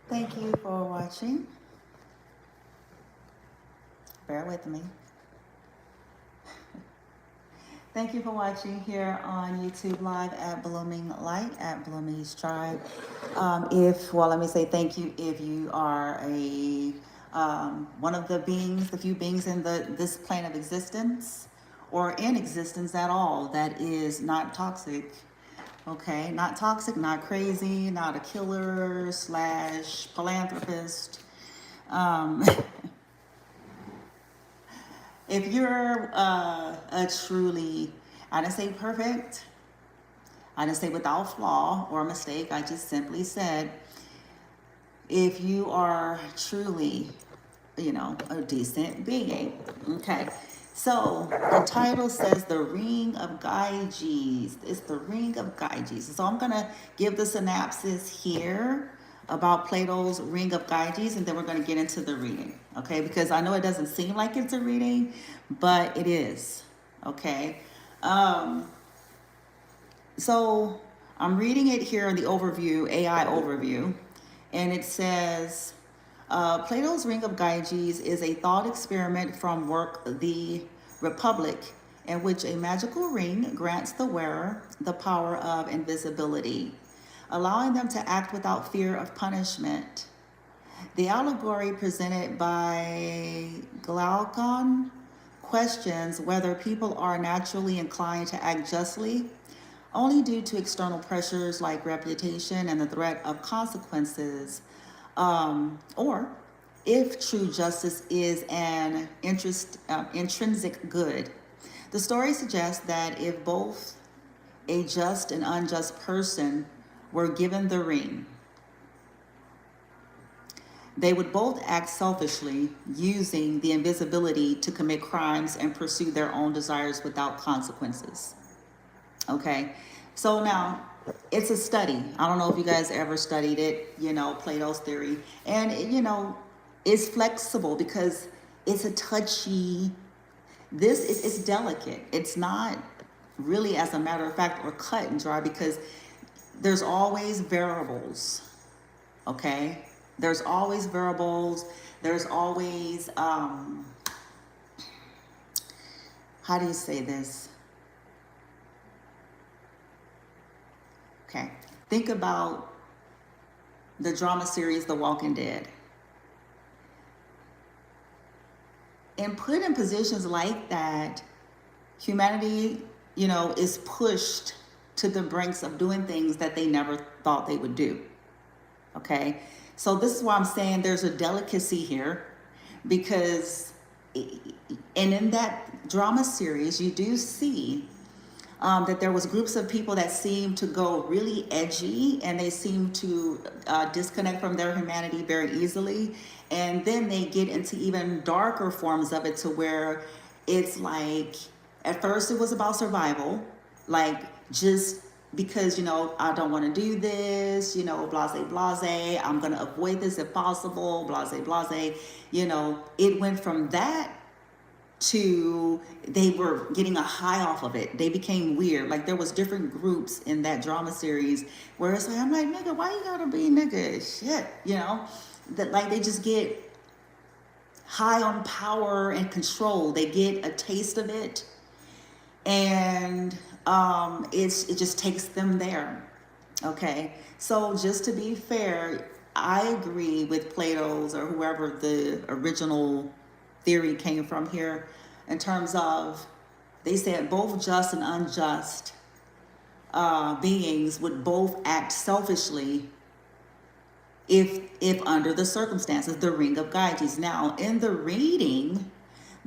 Thank you for watching. Bear with me. Thank you for watching here on YouTube Live at Blooming Light at Blooming's Tribe. Let me say thank you if you are a one of the beings, the few beings in this plane of existence, or in existence at all, that is not toxic. Okay, not toxic, not crazy, not a killer slash philanthropist. Um, if you're a truly, I didn't say perfect, I didn't say without flaw or mistake, I just simply said, if you are truly, a decent being. Okay. So the title says the Ring of Gyges. It's the Ring of Gyges. So I'm going to give the synopsis here about Plato's Ring of Gyges, and then we're going to get into the reading. Okay. Because I know it doesn't seem like it's a reading, but it is. Okay. So I'm reading it here in the overview, AI overview, and it says, Plato's Ring of Gyges is a thought experiment from work The Republic, in which a magical ring grants the wearer the power of invisibility, allowing them to act without fear of punishment. The allegory presented by Glaucon questions whether people are naturally inclined to act justly only due to external pressures like reputation and the threat of consequences, or if true justice is an intrinsic good. The story suggests that if both a just and unjust person were given the ring, they would both act selfishly, using the invisibility to commit crimes and pursue their own desires without consequences. Okay, so now it's a study. I don't know if you guys ever studied it, Plato's theory. And, it's flexible because it's a touchy, it's delicate. It's not really, as a matter of fact, or cut and dry, because there's always variables. Okay, there's always variables. There's always, how do you say this? Okay, think about the drama series The Walking Dead. And put in positions like that, humanity, is pushed to the brinks of doing things that they never thought they would do. Okay, so this is why I'm saying there's a delicacy here, because, and in that drama series, you do see that there was groups of people that seemed to go really edgy, and they seem to disconnect from their humanity very easily. And then they get into even darker forms of it, to where it's like, at first it was about survival, like just because, I don't want to do this, blase, I'm going to avoid this if possible, blase. It went from that to they were getting a high off of it. They became weird. Like, there was different groups in that drama series where it's like, I'm like, nigga, why you gotta be nigga? Shit, that, like, they just get high on power and control. They get a taste of it, and it just takes them there. Okay, so just to be fair, I agree with Plato's, or whoever the original theory came from here, in terms of, they said both just and unjust beings would both act selfishly if under the circumstances. The Ring of Gyges. Now, in the reading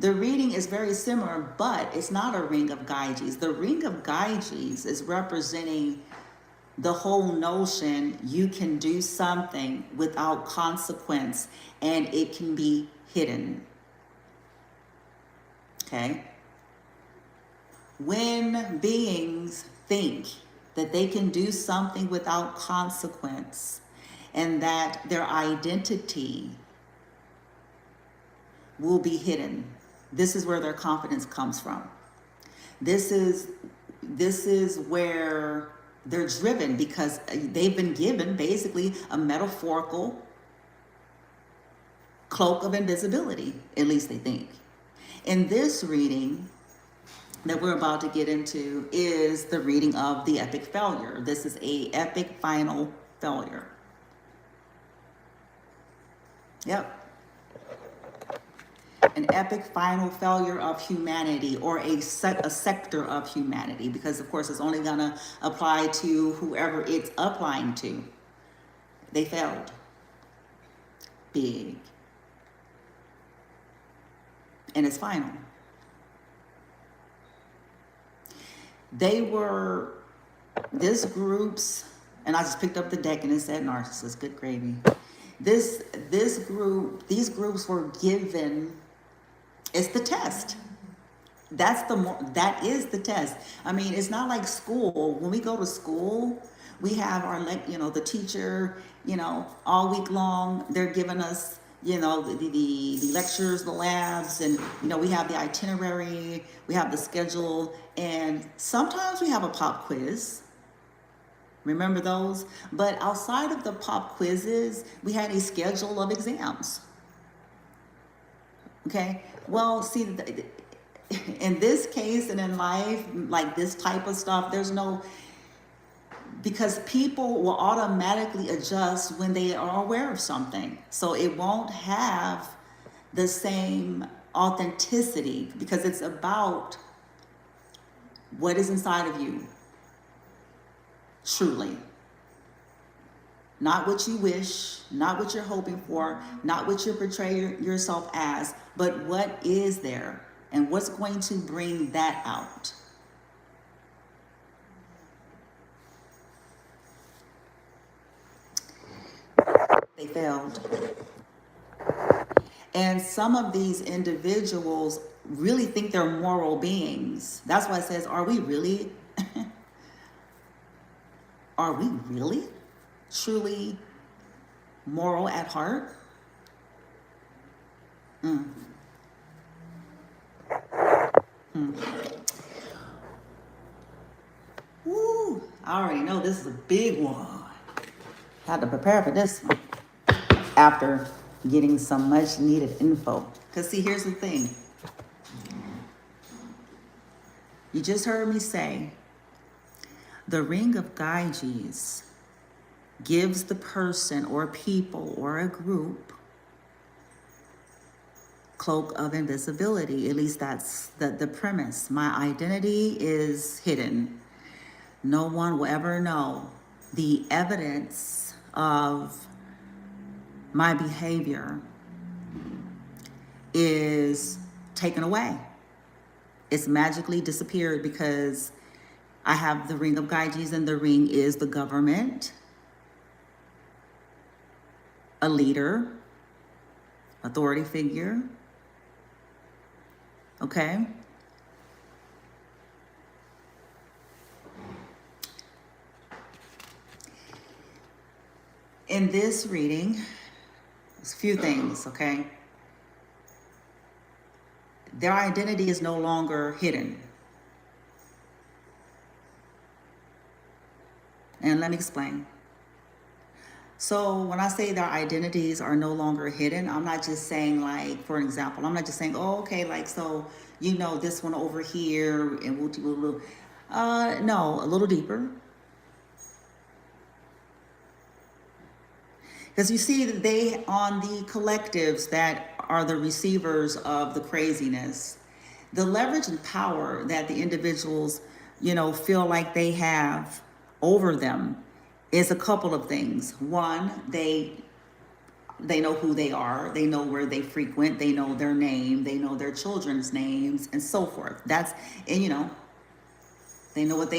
is very similar, but it's not a Ring of Gyges. The Ring of Gyges is representing the whole notion you can do something without consequence, and it can be hidden. Okay? When beings think that they can do something without consequence, and that their identity will be hidden, this is where their confidence comes from. This is where they're driven, because they've been given basically a metaphorical cloak of invisibility, at least they think. In this reading that we're about to get into is the reading of the epic failure. This is a epic final failure. Yep. An epic final failure of humanity, or a sector of humanity, because of course it's only going to apply to whoever it's applying to. They failed. Big. And it's final. This group's, and I just picked up the deck and it said narcissist, good gravy. These groups were given, it's the test. That is the test. I mean, it's not like school. When we go to school, we have our, the teacher, all week long, they're giving us, the lectures, the labs, and, we have the itinerary, we have the schedule, and sometimes we have a pop quiz. Remember those? But outside of the pop quizzes, we had a schedule of exams. Okay? Well, see, in this case and in life, like this type of stuff, there's no, because people will automatically adjust when they are aware of something. So it won't have the same authenticity, because it's about what is inside of you. Truly. Not what you wish, not what you're hoping for, not what you portray yourself as, but what is there and what's going to bring that out. They failed. And some of these individuals really think they're moral beings. That's why it says, are we really? Are we really truly moral at heart? Woo, I already know this is a big one. Had to prepare for this one after getting some much needed info. Because see, here's the thing. You just heard me say, the ring of Gyges gives the person or people or a group cloak of invisibility. At least that's the premise. My identity is hidden. No one will ever know. The evidence of my behavior is taken away. It's magically disappeared because I have the ring of Gyges, and the ring is the government, a leader, authority figure. Okay? In this reading, there's a few things, okay? Their identity is no longer hidden. And let me explain. So when I say their identities are no longer hidden, I'm not just saying, like, for example, I'm not just saying, oh, okay, like, so, this one over here and woo-woo. No, a little deeper. Because you see that they, on the collectives that are the receivers of the craziness, the leverage and power that the individuals, feel like they have over them is a couple of things. One, they know who they are. They know where they frequent. They know their name. They know their children's names and so forth. That's, and they know what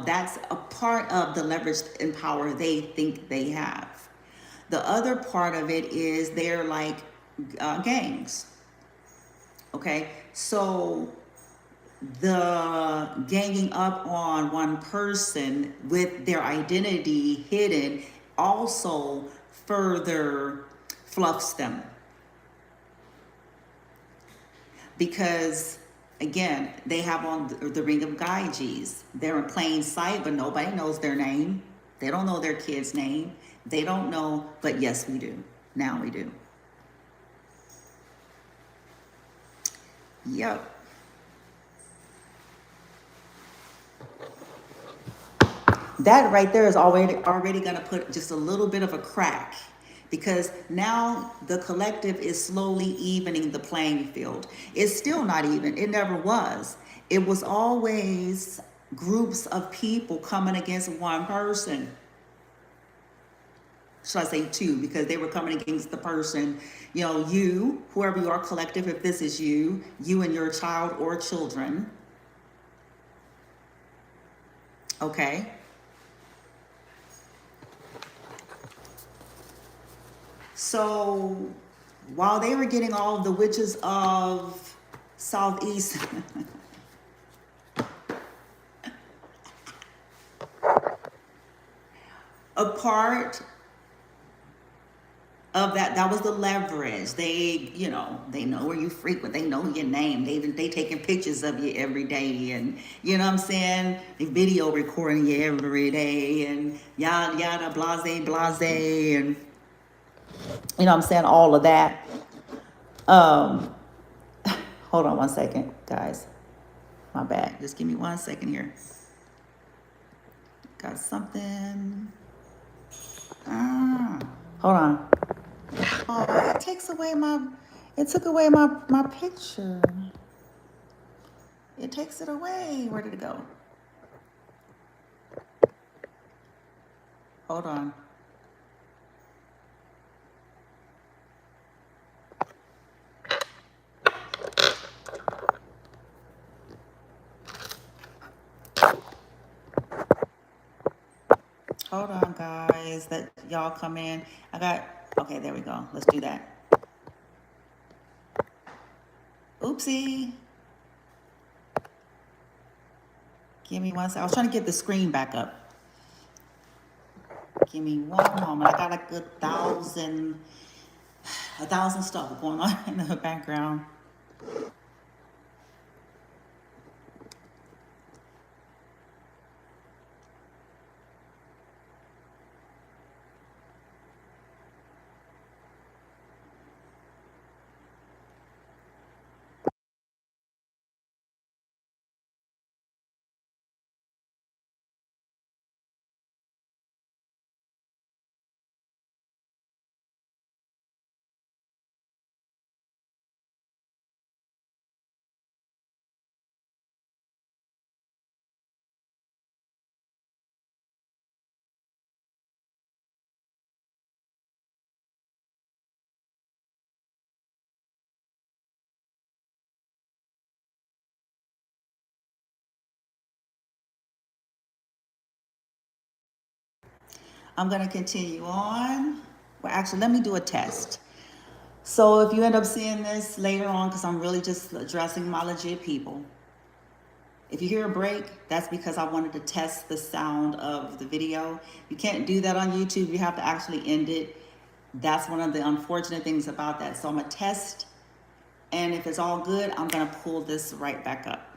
that's a part of the leverage and power they think they have. The other part of it is they're like gangs. Okay, so the ganging up on one person with their identity hidden also further fluffs them. Because, again, they have on the ring of Gyges. They're in plain sight, but nobody knows their name. They don't know their kid's name. They don't know, but yes, we do. Now we do. Yep. That right there is already going to put just a little bit of a crack, because now the collective is slowly evening the playing field. It's still not even. It never was. It was always groups of people coming against one person. Should I say two? Because they were coming against the person, you, whoever you are, collective, if this is you and your child or children. Okay. So while they were getting all of the witches of Southeast a part of that was the leverage. They know where you frequent, they know your name, they taking pictures of you every day, and you know what I'm saying, they video recording you every day, and yada yada, blase, and you know what I'm saying, all of that. Hold on one second, guys. My bad. Just give me 1 second here. Got something. Hold on. Oh, it took away my picture. It takes it away. Where did it go? Hold on. Hold on, guys. That y'all come in. Okay, there we go. Let's do that. Oopsie. Give me 1 second. I was trying to get the screen back up. Give me one moment. I got like a thousand stuff going on in the background. I'm going to continue on. Well, actually, let me do a test. So if you end up seeing this later on, because I'm really just addressing my legit people, if you hear a break, that's because I wanted to test the sound of the video. You can't do that on YouTube. You have to actually end it. That's one of the unfortunate things about that. So I'm going to test, and if it's all good, I'm going to pull this right back up.